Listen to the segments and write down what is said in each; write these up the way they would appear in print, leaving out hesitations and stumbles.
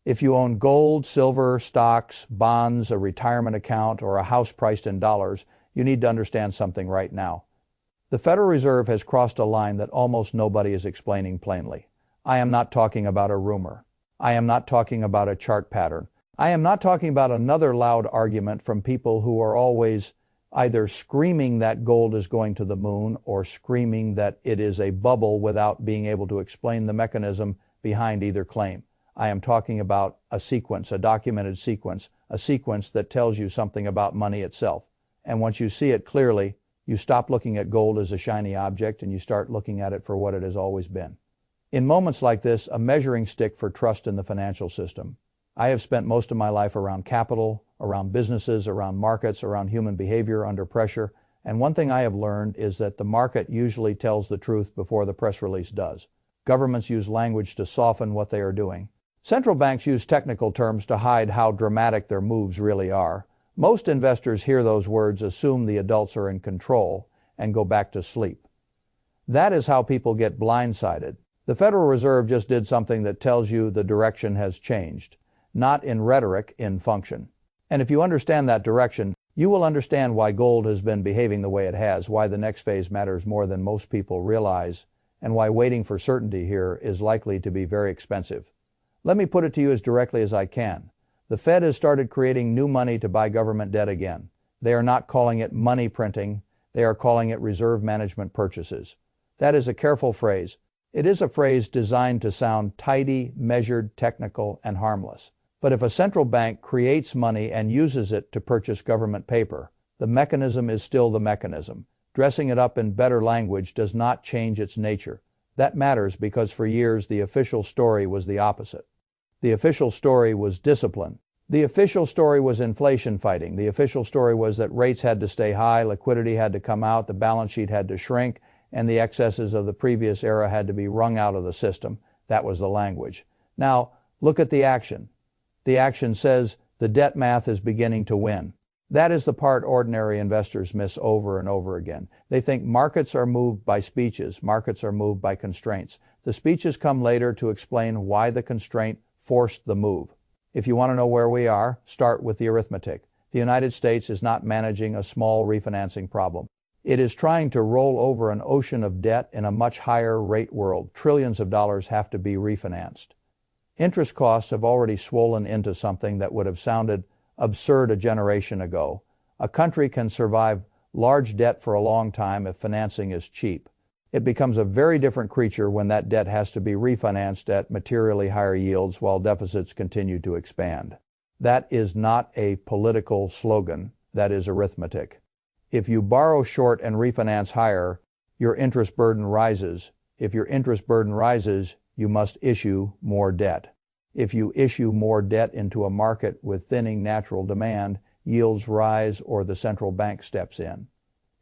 If you own gold, silver, stocks, bonds, a retirement account, or a house priced in dollars, you need to understand something right now. The Federal Reserve has crossed a line that almost nobody is explaining plainly. I am not talking about a rumor. I am not talking about a chart pattern. I am not talking about another loud argument from people who are always either screaming that gold is going to the moon or screaming that it is a bubble without being able to explain the mechanism behind either claim. I am talking about a sequence, a documented sequence, a sequence that tells you something about money itself. And once you see it clearly, you stop looking at gold as a shiny object and you start looking at it for what it has always been. In moments like this, a measuring stick for trust in the financial system. I have spent most of my life around capital, around businesses, around markets, around human behavior under pressure, and one thing I have learned is that the market usually tells the truth before the press release does. Governments use language to soften what they are doing. Central banks use technical terms to hide how dramatic their moves really are. Most investors hear those words, assume the adults are in control, and go back to sleep. That is how people get blindsided. The Federal Reserve just did something that tells you the direction has changed. Not in rhetoric, in function. And if you understand that direction, you will understand why gold has been behaving the way it has, why the next phase matters more than most people realize, and why waiting for certainty here is likely to be very expensive. Let me put it to you as directly as I can. The Fed has started creating new money to buy government debt again. They are not calling it money printing, they are calling it reserve management purchases. That is a careful phrase. It is a phrase designed to sound tidy, measured, technical, and harmless. But if a central bank creates money and uses it to purchase government paper, the mechanism is still the mechanism. Dressing it up in better language does not change its nature. That matters because for years the official story was the opposite. The official story was discipline. The official story was inflation fighting. The official story was that rates had to stay high, liquidity had to come out, the balance sheet had to shrink, and the excesses of the previous era had to be wrung out of the system. That was the language. Now, look at the action. The action says the debt math is beginning to win. That is the part ordinary investors miss over and over again. They think markets are moved by speeches, markets are moved by constraints. The speeches come later to explain why the constraint forced the move. If you want to know where we are, start with the arithmetic. The United States is not managing a small refinancing problem. It is trying to roll over an ocean of debt in a much higher rate world. Trillions of dollars have to be refinanced. Interest costs have already swollen into something that would have sounded absurd a generation ago. A country can survive large debt for a long time if financing is cheap. It becomes a very different creature when that debt has to be refinanced at materially higher yields while deficits continue to expand. That is not a political slogan, that is arithmetic. If you borrow short and refinance higher, your interest burden rises. If your interest burden rises, you must issue more debt. If you issue more debt into a market with thinning natural demand, yields rise or the central bank steps in.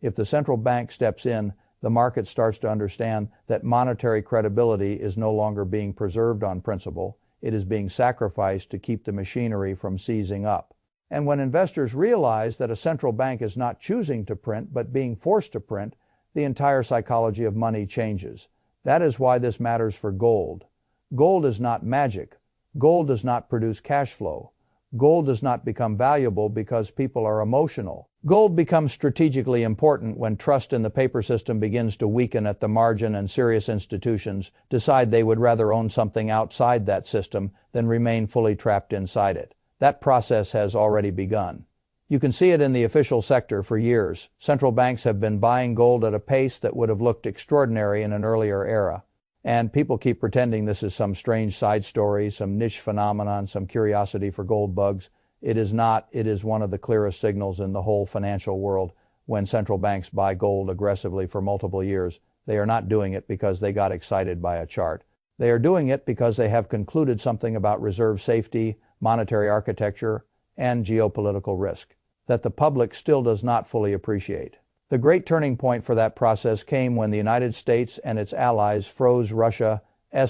If the central bank steps in, the market starts to understand that monetary credibility is no longer being preserved on principle. It is being sacrificed to keep the machinery from seizing up. And when investors realize that a central bank is not choosing to print but being forced to print, the entire psychology of money changes. That is why this matters for gold. Gold is not magic. Gold does not produce cash flow. Gold does not become valuable because people are emotional. Gold becomes strategically important when trust in the paper system begins to weaken at the margin and serious institutions decide they would rather own something outside that system than remain fully trapped inside it. That process has already begun. You can see it in the official sector for years. Central banks have been buying gold at a pace that would have looked extraordinary in an earlier era. And people keep pretending this is some strange side story, some niche phenomenon, some curiosity for gold bugs. It is not. It is one of the clearest signals in the whole financial world. When central banks buy gold aggressively for multiple years, they are not doing it because they got excited by a chart. They are doing it because they have concluded something about reserve safety, monetary architecture, and geopolitical risk that the public still does not fully appreciate. The great turning point for that process came when the United States and its allies froze Russia's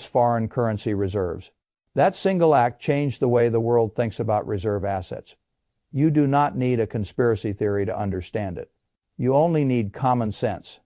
foreign currency reserves. That single act changed the way the world thinks about reserve assets. You do not need a conspiracy theory to understand it. You only need common sense.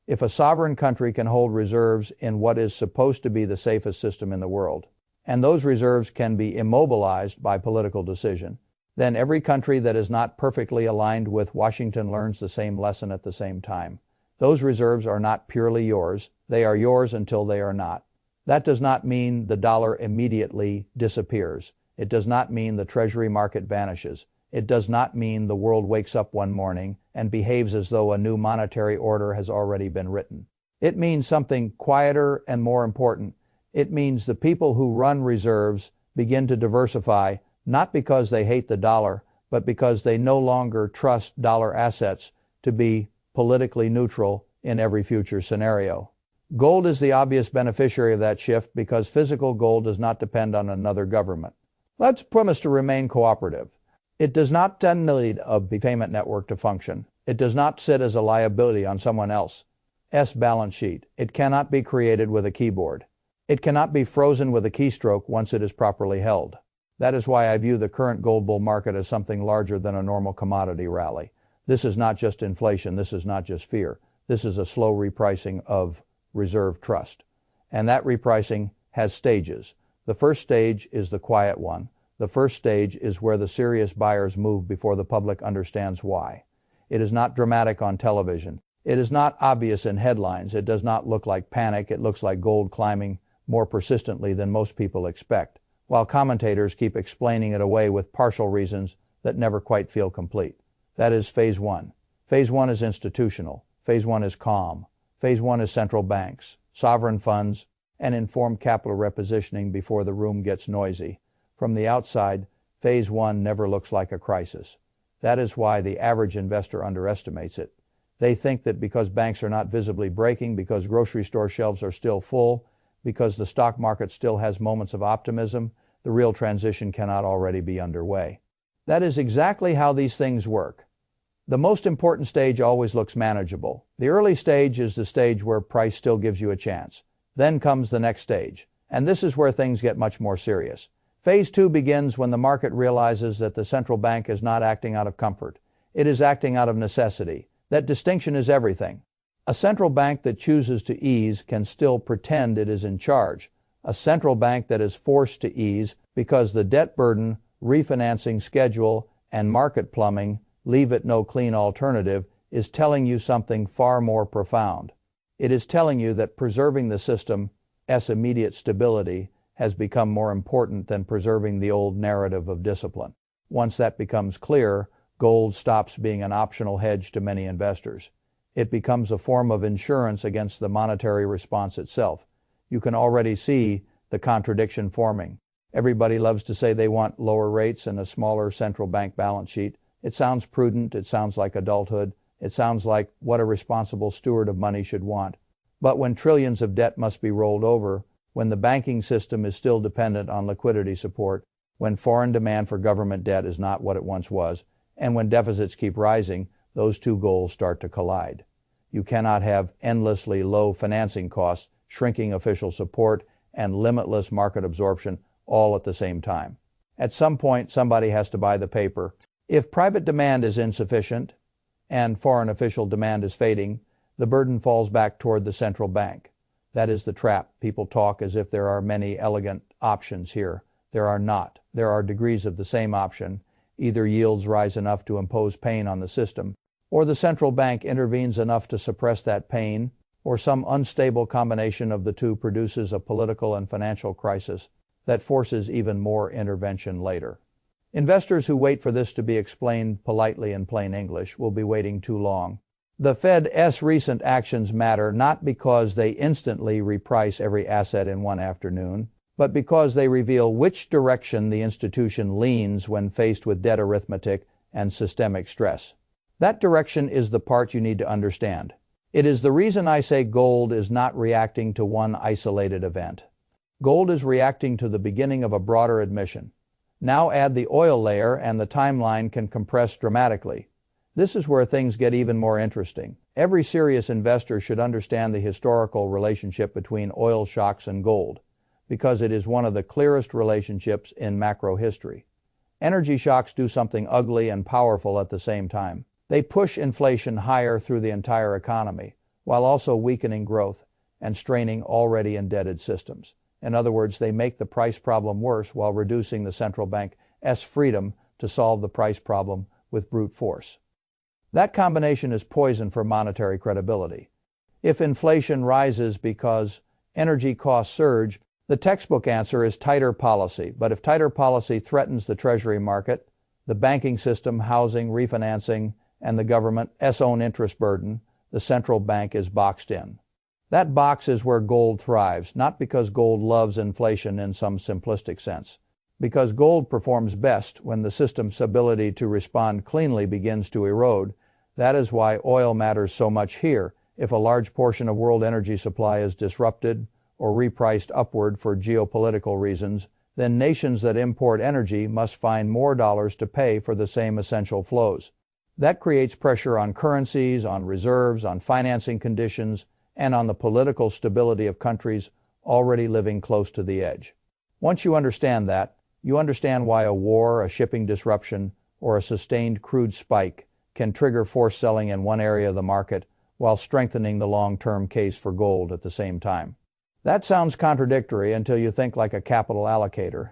If a sovereign country can hold reserves in what is supposed to be the safest system in the world, and those reserves can be immobilized by political decision, then every country that is not perfectly aligned with Washington learns the same lesson at the same time. Those reserves are not purely yours. They are yours until they are not. That does not mean the dollar immediately disappears. It does not mean the Treasury market vanishes. It does not mean the world wakes up one morning and behaves as though a new monetary order has already been written. It means something quieter and more important. It means the people who run reserves begin to diversify, not because they hate the dollar, but because they no longer trust dollar assets to be politically neutral in every future scenario. Gold is the obvious beneficiary of that shift because physical gold does not depend on another government. Let's promise to remain cooperative. It does not need a payment network to function. It does not sit as a liability on someone else's balance sheet. It cannot be created with a keyboard. It cannot be frozen with a keystroke once it is properly held. That is why I view the current gold bull market as something larger than a normal commodity rally. This is not just inflation. This is not just fear. This is a slow repricing of reserve trust. And that repricing has stages. The first stage is the quiet one. The first stage is where the serious buyers move before the public understands why. It is not dramatic on television. It is not obvious in headlines. It does not look like panic. It looks like gold climbing more persistently than most people expect, while commentators keep explaining it away with partial reasons that never quite feel complete. That is phase one. Phase one is institutional. Phase one is calm. Phase one is central banks, sovereign funds, and informed capital repositioning before the room gets noisy. From the outside, phase one never looks like a crisis. That is why the average investor underestimates it. They think that because banks are not visibly breaking, because grocery store shelves are still full, because the stock market still has moments of optimism, the real transition cannot already be underway. That is exactly how these things work. The most important stage always looks manageable. The early stage is the stage where price still gives you a chance. Then comes the next stage, and this is where things get much more serious. Phase two begins when the market realizes that the central bank is not acting out of comfort. It is acting out of necessity. That distinction is everything. A central bank that chooses to ease can still pretend it is in charge. A central bank that is forced to ease because the debt burden, refinancing schedule, and market plumbing leave it no clean alternative is telling you something far more profound. It is telling you that preserving the system's immediate stability has become more important than preserving the old narrative of discipline. Once that becomes clear, gold stops being an optional hedge to many investors. It becomes a form of insurance against the monetary response itself. You can already see the contradiction forming. Everybody loves to say they want lower rates and a smaller central bank balance sheet. It sounds prudent. It sounds like adulthood. It sounds like what a responsible steward of money should want. But when trillions of debt must be rolled over, when the banking system is still dependent on liquidity support, when foreign demand for government debt is not what it once was, and when deficits keep rising, those two goals start to collide. You cannot have endlessly low financing costs, shrinking official support, and limitless market absorption all at the same time. At some point, somebody has to buy the paper. If private demand is insufficient and foreign official demand is fading, the burden falls back toward the central bank. That is the trap. People talk as if there are many elegant options here. There are not. There are degrees of the same option. Either yields rise enough to impose pain on the system, or the central bank intervenes enough to suppress that pain, or some unstable combination of the two produces a political and financial crisis that forces even more intervention later. Investors who wait for this to be explained politely in plain English will be waiting too long. The Fed's recent actions matter not because they instantly reprice every asset in one afternoon, but because they reveal which direction the institution leans when faced with debt arithmetic and systemic stress. That direction is the part you need to understand. It is the reason I say gold is not reacting to one isolated event. Gold is reacting to the beginning of a broader admission. Now add the oil layer and the timeline can compress dramatically. This is where things get even more interesting. Every serious investor should understand the historical relationship between oil shocks and gold, because it is one of the clearest relationships in macro history. Energy shocks do something ugly and powerful at the same time. They push inflation higher through the entire economy, while also weakening growth and straining already indebted systems. In other words, they make the price problem worse while reducing the central bank's freedom to solve the price problem with brute force. That combination is poison for monetary credibility. If inflation rises because energy costs surge, the textbook answer is tighter policy. But if tighter policy threatens the Treasury market, the banking system, housing, refinancing, and the government's own interest burden, the central bank is boxed in. That box is where gold thrives, not because gold loves inflation in some simplistic sense, because gold performs best when the system's ability to respond cleanly begins to erode. That is why oil matters so much here. If a large portion of world energy supply is disrupted or repriced upward for geopolitical reasons, then nations that import energy must find more dollars to pay for the same essential flows. That creates pressure on currencies, on reserves, on financing conditions, and on the political stability of countries already living close to the edge. Once you understand that, you understand why a war, a shipping disruption, or a sustained crude spike can trigger forced selling in one area of the market while strengthening the long-term case for gold at the same time. That sounds contradictory until you think like a capital allocator.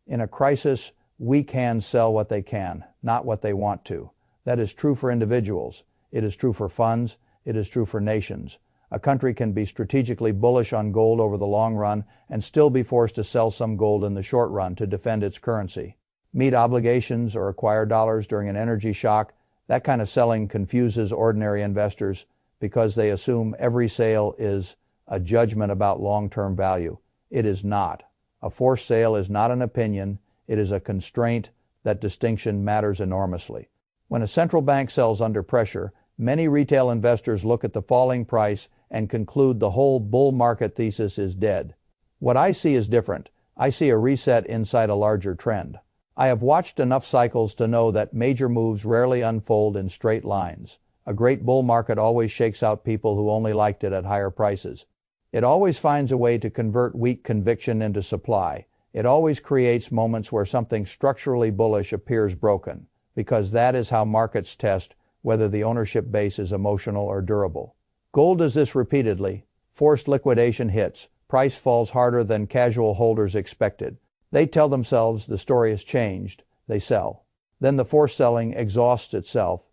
In a crisis, weak hands sell what they can, not what they want to. That is true for individuals. It is true for funds. It is true for nations. A country can be strategically bullish on gold over the long run and still be forced to sell some gold in the short run to defend its currency. Meet obligations or acquire dollars during an energy shock. That kind of selling confuses ordinary investors because they assume every sale is a judgment about long-term value. It is not. A forced sale is not an opinion. It is a constraint. That distinction matters enormously. When a central bank sells under pressure, many retail investors look at the falling price and conclude the whole bull market thesis is dead. What I see is different. I see a reset inside a larger trend. I have watched enough cycles to know that major moves rarely unfold in straight lines. A great bull market always shakes out people who only liked it at higher prices. It always finds a way to convert weak conviction into supply. It always creates moments where something structurally bullish appears broken, because that is how markets test whether the ownership base is emotional or durable. Gold does this repeatedly. Forced liquidation hits. Price falls harder than casual holders expected. They tell themselves the story has changed. They sell. Then the forced selling exhausts itself.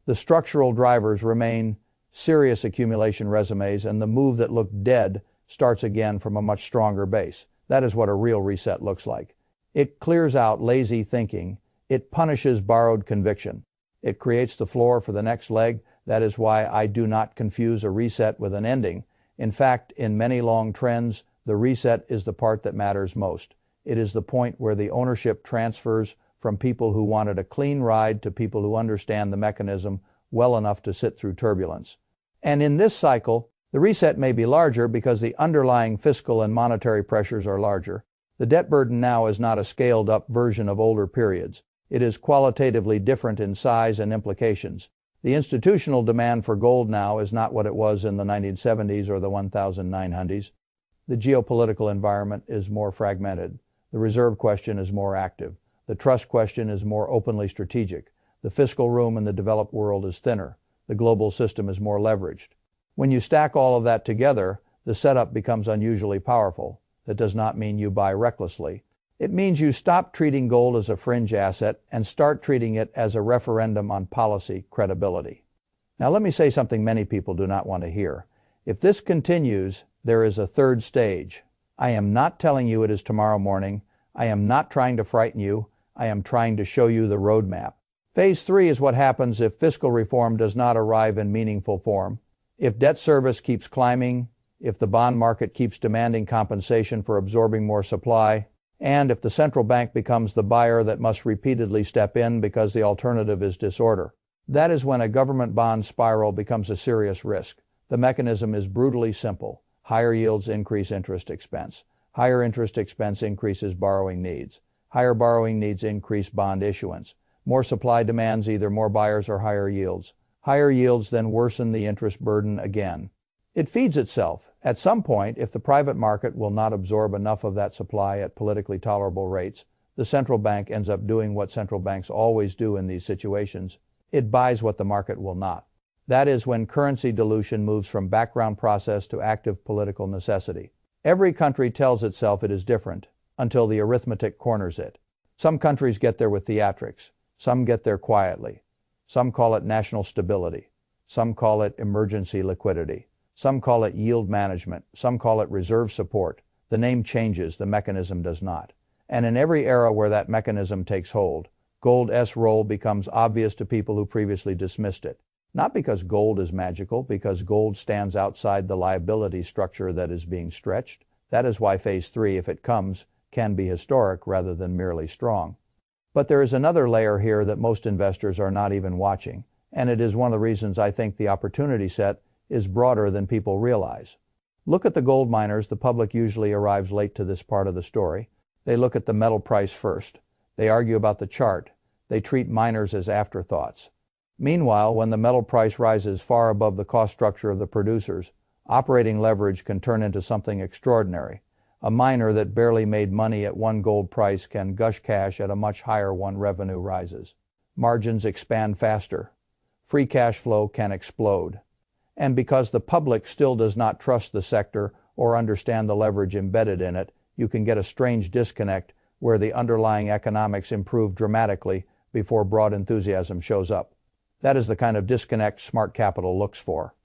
The structural drivers remain serious accumulation resumes, and the move that looked dead starts again from a much stronger base. That is what a real reset looks like. It clears out lazy thinking. It punishes borrowed conviction. It creates the floor for the next leg. That is why I do not confuse a reset with an ending. In fact, in many long trends, the reset is the part that matters most. It is the point where the ownership transfers from people who wanted a clean ride to people who understand the mechanism well enough to sit through turbulence. And in this cycle, the reset may be larger because the underlying fiscal and monetary pressures are larger. The debt burden now is not a scaled-up version of older periods. It is qualitatively different in size and implications. The institutional demand for gold now is not what it was in the 1970s or the 1900s. The geopolitical environment is more fragmented. The reserve question is more active. The trust question is more openly strategic. The fiscal room in the developed world is thinner. The global system is more leveraged. When you stack all of that together, the setup becomes unusually powerful. That does not mean you buy recklessly. It means you stop treating gold as a fringe asset and start treating it as a referendum on policy credibility. Now let me say something many people do not want to hear. If this continues, there is a third stage. I am not telling you it is tomorrow morning. I am not trying to frighten you. I am trying to show you the roadmap. Phase 3 is what happens if fiscal reform does not arrive in meaningful form. If debt service keeps climbing, if the bond market keeps demanding compensation for absorbing more supply, and if the central bank becomes the buyer that must repeatedly step in because the alternative is disorder. That is when a government bond spiral becomes a serious risk. The mechanism is brutally simple. Higher yields increase interest expense. Higher interest expense increases borrowing needs. Higher borrowing needs increase bond issuance. More supply demands either more buyers or higher yields. Higher yields then worsen the interest burden again. It feeds itself. At some point, if the private market will not absorb enough of that supply at politically tolerable rates, the central bank ends up doing what central banks always do in these situations. It buys what the market will not. That is when currency dilution moves from background process to active political necessity. Every country tells itself it is different until the arithmetic corners it. Some countries get there with theatrics. Some get there quietly. Some call it national stability. Some call it emergency liquidity. Some call it yield management. Some call it reserve support. The name changes, the mechanism does not. And in every era where that mechanism takes hold, gold's role becomes obvious to people who previously dismissed it. Not because gold is magical, because gold stands outside the liability structure that is being stretched. That is why Phase 3, if it comes, can be historic rather than merely strong. But there is another layer here that most investors are not even watching, and it is one of the reasons I think the opportunity set is broader than people realize. Look at the gold miners. The public usually arrives late to this part of the story. They look at the metal price first. They argue about the chart. They treat miners as afterthoughts. Meanwhile, when the metal price rises far above the cost structure of the producers, operating leverage can turn into something extraordinary. A miner that barely made money at one gold price can gush cash at a much higher one. Revenue rises. Margins expand faster. Free cash flow can explode. And because the public still does not trust the sector or understand the leverage embedded in it, you can get a strange disconnect where the underlying economics improve dramatically before broad enthusiasm shows up. That is the kind of disconnect smart capital looks for.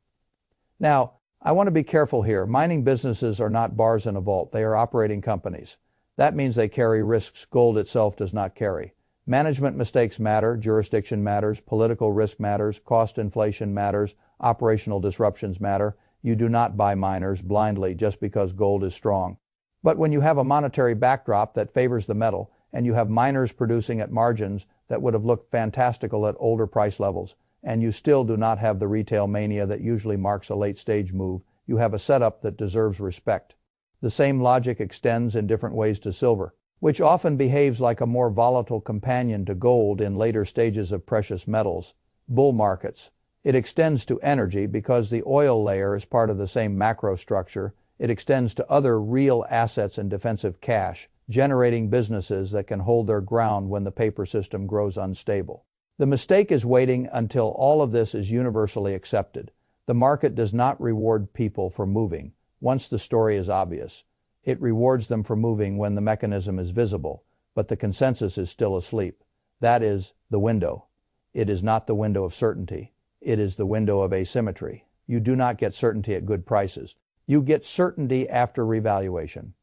Now, I want to be careful here. Mining businesses are not bars in a vault. They are operating companies. That means they carry risks gold itself does not carry. Management mistakes matter, jurisdiction matters, political risk matters, cost inflation matters, operational disruptions matter. You do not buy miners blindly just because gold is strong. But when you have a monetary backdrop that favors the metal, and you have miners producing at margins that would have looked fantastical at older price levels, and you still do not have the retail mania that usually marks a late-stage move, you have a setup that deserves respect. The same logic extends in different ways to silver, which often behaves like a more volatile companion to gold in later stages of precious metals, bull markets. It extends to energy because the oil layer is part of the same macro structure. It extends to other real assets and defensive cash, generating businesses that can hold their ground when the paper system grows unstable. The mistake is waiting until all of this is universally accepted. The market does not reward people for moving once the story is obvious. It rewards them for moving when the mechanism is visible, but the consensus is still asleep. That is the window. It is not the window of certainty. It is the window of asymmetry. You do not get certainty at good prices. You get certainty after revaluation.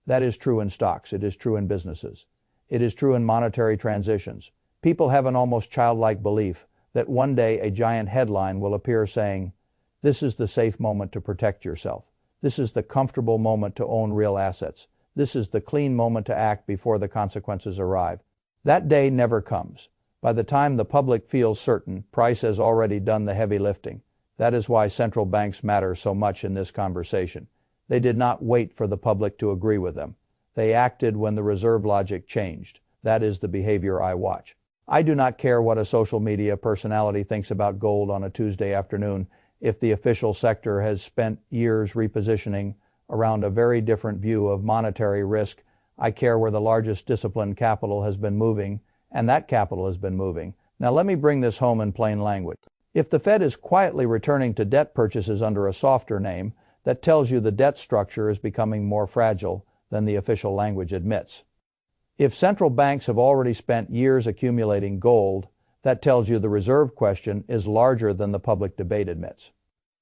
That is true in stocks. It is true in businesses. It is true in monetary transitions. People have an almost childlike belief that one day a giant headline will appear saying, "This is the safe moment to protect yourself. This is the comfortable moment to own real assets. This is the clean moment to act before the consequences arrive." That day never comes. By the time the public feels certain, price has already done the heavy lifting. That is why central banks matter so much in this conversation. They did not wait for the public to agree with them. They acted when the reserve logic changed. That is the behavior I watch. I do not care what a social media personality thinks about gold on a Tuesday afternoon if the official sector has spent years repositioning around a very different view of monetary risk. I care where the largest disciplined capital has been moving, and that capital has been moving. Now let me bring this home in plain language. If the Fed is quietly returning to debt purchases under a softer name, that tells you the debt structure is becoming more fragile than the official language admits. If central banks have already spent years accumulating gold, that tells you the reserve question is larger than the public debate admits.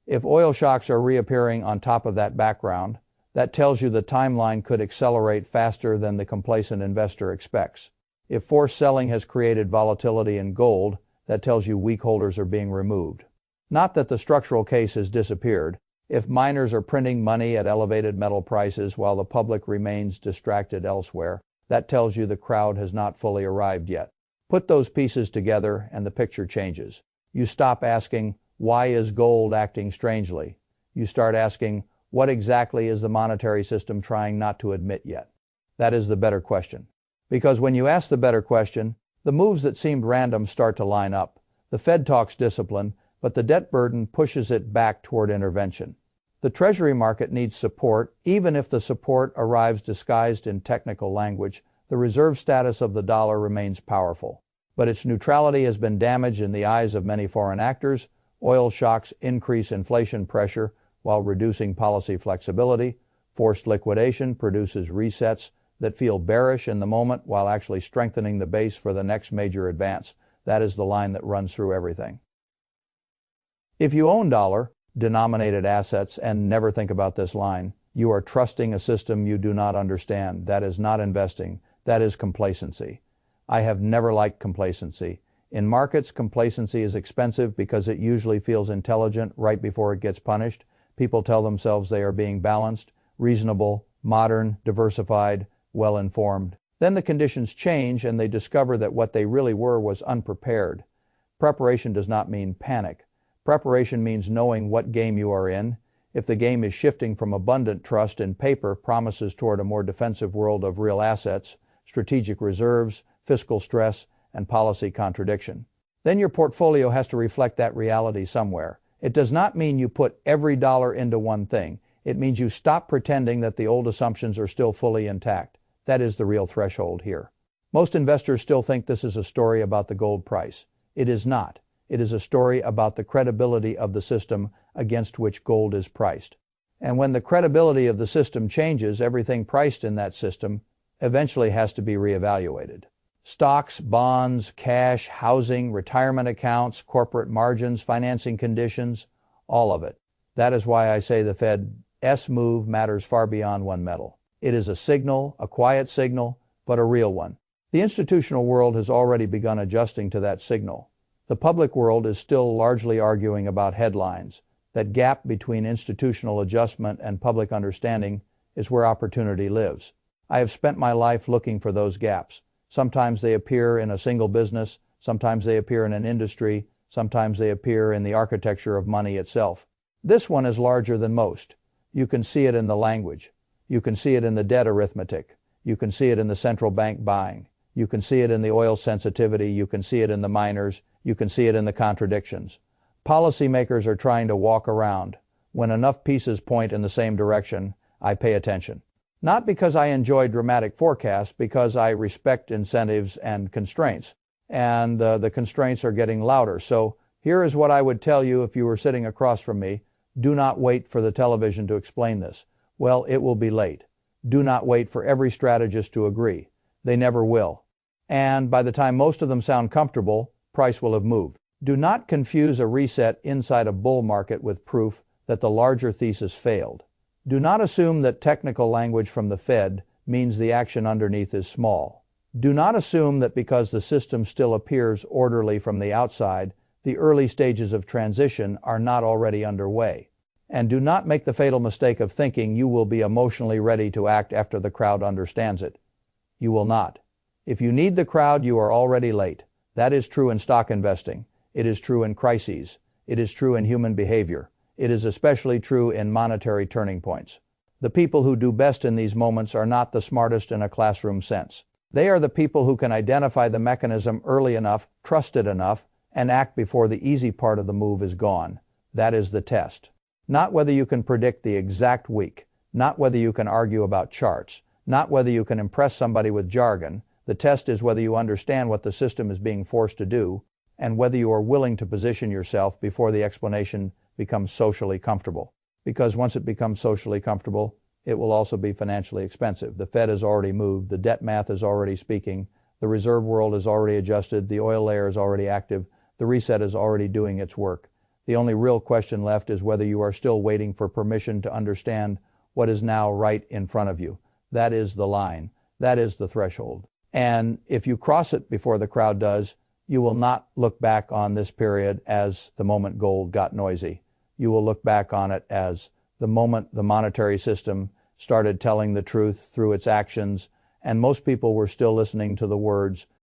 If oil shocks are reappearing on top of that background, that tells you the timeline could accelerate faster than the complacent investor expects. If forced selling has created volatility in gold, that tells you weak holders are being removed. Not that the structural case has disappeared. If miners are printing money at elevated metal prices while the public remains distracted elsewhere, that tells you the crowd has not fully arrived yet. Put those pieces together and the picture changes. You stop asking, why is gold acting strangely? You start asking, what exactly is the monetary system trying not to admit yet? That is the better question. Because when you ask the better question, the moves that seemed random start to line up. The Fed talks discipline, but the debt burden pushes it back toward intervention. The Treasury market needs support, even if the support arrives disguised in technical language. The reserve status of the dollar remains powerful, but its neutrality has been damaged in the eyes of many foreign actors. Oil shocks increase inflation pressure while reducing policy flexibility. Forced liquidation produces resets that feel bearish in the moment while actually strengthening the base for the next major advance. That is the line that runs through everything. If you own dollar-denominated assets and never think about this line, you are trusting a system you do not understand. That is not investing. That is complacency. I have never liked complacency. In markets, complacency is expensive because it usually feels intelligent right before it gets punished. People tell themselves they are being balanced, reasonable, modern, diversified, well-informed. Then the conditions change and they discover that what they really were was unprepared. Preparation does not mean panic. Preparation means knowing what game you are in. If the game is shifting from abundant trust in paper promises toward a more defensive world of real assets, strategic reserves, fiscal stress, and policy contradiction, then your portfolio has to reflect that reality somewhere. It does not mean you put every dollar into one thing. It means you stop pretending that the old assumptions are still fully intact. That is the real threshold here. Most investors still think this is a story about the gold price. It is not. It is a story about the credibility of the system against which gold is priced. And when the credibility of the system changes, everything priced in that system eventually has to be reevaluated. Stocks, bonds, cash, housing, retirement accounts, corporate margins, financing conditions, all of it. That is why I say the Fed's move matters far beyond one metal. It is a signal, a quiet signal, but a real one. The institutional world has already begun adjusting to that signal. The public world is still largely arguing about headlines. That gap between institutional adjustment and public understanding is where opportunity lives. I have spent my life looking for those gaps. Sometimes they appear in a single business, sometimes they appear in an industry, sometimes they appear in the architecture of money itself. This one is larger than most. You can see it in the language. You can see it in the debt arithmetic. You can see it in the central bank buying. You can see it in the oil sensitivity. You can see it in the miners. You can see it in the contradictions. Policymakers are trying to walk around. When enough pieces point in the same direction, I pay attention. Not because I enjoy dramatic forecasts, because I respect incentives and constraints. And the constraints are getting louder. So here is what I would tell you if you were sitting across from me. Do not wait for the television to explain this. Well, it will be late. Do not wait for every strategist to agree. They never will. And by the time most of them sound comfortable, price will have moved. Do not confuse a reset inside a bull market with proof that the larger thesis failed. Do not assume that technical language from the Fed means the action underneath is small. Do not assume that because the system still appears orderly from the outside, the early stages of transition are not already underway. And do not make the fatal mistake of thinking you will be emotionally ready to act after the crowd understands it. You will not. If you need the crowd, you are already late. That is true in stock investing. It is true in crises. It is true in human behavior. It is especially true in monetary turning points. The people who do best in these moments are not the smartest in a classroom sense. They are the people who can identify the mechanism early enough, trust it enough, and act before the easy part of the move is gone. That is the test. Not whether you can predict the exact week, not whether you can argue about charts, not whether you can impress somebody with jargon. The test is whether you understand what the system is being forced to do, and whether you are willing to position yourself before the explanation becomes socially comfortable. Because once it becomes socially comfortable, it will also be financially expensive. The Fed has already moved. The debt math is already speaking. The reserve world is already adjusted. The oil layer is already active. The reset is already doing its work. The only real question left is whether you are still waiting for permission to understand what is now right in front of you. That is the line. That is the threshold. And if you cross it before the crowd does, you will not look back on this period as the moment gold got noisy. You will look back on it as the moment the monetary system started telling the truth through its actions, and most people were still listening to the words,